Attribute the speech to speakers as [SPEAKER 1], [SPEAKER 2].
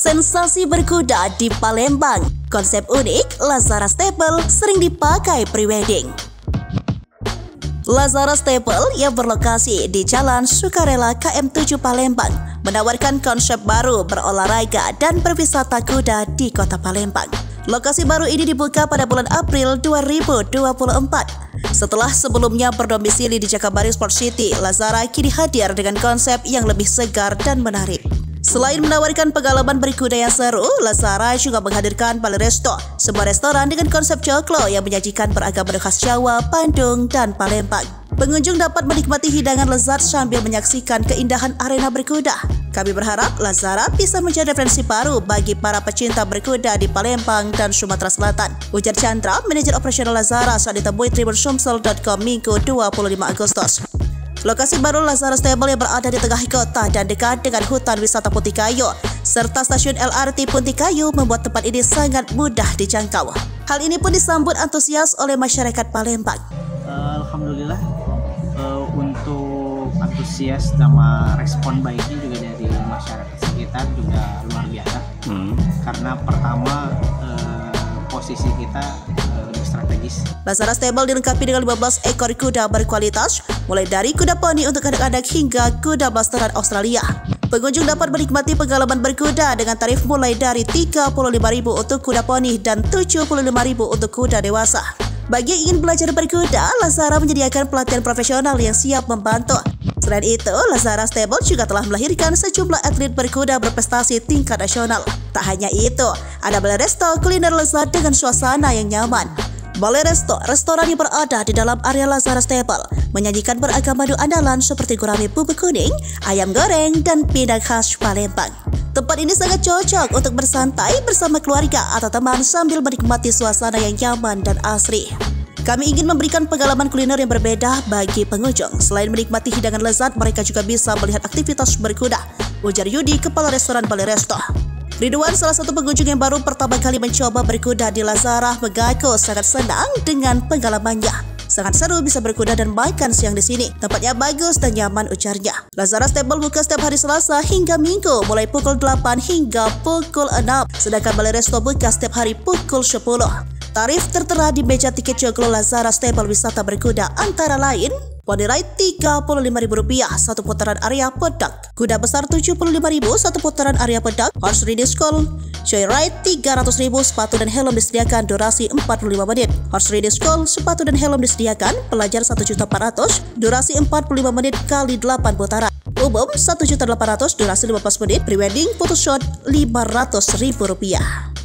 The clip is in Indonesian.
[SPEAKER 1] Sensasi berkuda di Palembang. Konsep unik, Lazara Stable sering dipakai prewedding. Lazara Stable yang berlokasi di Jalan Sukarela KM 7 Palembang menawarkan konsep baru berolahraga dan berwisata kuda di kota Palembang. Lokasi baru ini dibuka pada bulan April 2024. Setelah sebelumnya berdomisili di Jakabaring Sport City, Lazara kini hadir dengan konsep yang lebih segar dan menarik. Selain menawarkan pengalaman berkuda yang seru, Lazara juga menghadirkan Balai Resto, sebuah restoran dengan konsep coklo yang menyajikan beragam menu khas Jawa, Bandung, dan Palembang. Pengunjung dapat menikmati hidangan lezat sambil menyaksikan keindahan arena berkuda. Kami berharap Lazara bisa menjadi referensi baru bagi para pecinta berkuda di Palembang dan Sumatera Selatan. Ujar Chandra, manajer operasional Lazara saat ditemui tribunSumsel.com Minggu 25 Agustus. Lokasi baru Lazara Stable yang berada di tengah kota dan dekat dengan hutan wisata Punti Kayu serta stasiun LRT Punti Kayu membuat tempat ini sangat mudah dijangkau. Hal ini pun disambut antusias oleh masyarakat Palembang.
[SPEAKER 2] Alhamdulillah untuk antusias sama respon baiknya juga dari masyarakat sekitar juga luar biasa. Karena pertama posisi kita strategis.
[SPEAKER 1] Lazara Stable dilengkapi dengan 15 ekor kuda berkualitas, mulai dari kuda poni untuk anak-anak hingga kuda blasteran Australia. Pengunjung dapat menikmati pengalaman berkuda dengan tarif mulai dari Rp35.000 untuk kuda poni dan Rp75.000 untuk kuda dewasa. Bagi yang ingin belajar berkuda, Lazara menyediakan pelatihan profesional yang siap membantu. Selain itu, Lazara Stable juga telah melahirkan sejumlah atlet berkuda berprestasi tingkat nasional. Tak hanya itu, ada Balai Resto kuliner lezat dengan suasana yang nyaman. Balai Resto, restoran yang berada di dalam area Lazara Stable, menyajikan beragam menu andalan seperti gurame bubuk kuning, ayam goreng, dan pindang khas Palembang. Tempat ini sangat cocok untuk bersantai bersama keluarga atau teman sambil menikmati suasana yang nyaman dan asri. Kami ingin memberikan pengalaman kuliner yang berbeda bagi pengunjung. Selain menikmati hidangan lezat, mereka juga bisa melihat aktivitas berkuda, ujar Yudi, kepala restoran Balai Resto. Ridwan, salah satu pengunjung yang baru pertama kali mencoba berkuda di Lazara, mengaku sangat senang dengan pengalamannya. Sangat seru bisa berkuda dan makan siang di sini. Tempatnya bagus dan nyaman, ujarnya. Lazara Stable buka setiap hari Selasa hingga Minggu mulai pukul 8 hingga pukul 6. Sedangkan Balai Resto buka setiap hari pukul 10. Tarif tertera di meja tiket coklo Lazara Stable wisata berkuda antara lain pony ride Rp35.000 satu putaran area pedak, kuda besar Rp75.000 satu putaran area pedak, horse riding school, joyride Rp300.000, sepatu dan helm disediakan durasi 45 menit, horse riding school, sepatu dan helm disediakan, pelajar Rp1.400.000, durasi 45 menit kali 8 putaran, umum Rp1.800.000, durasi 15 menit, prewedding photoshoot Rp500.000.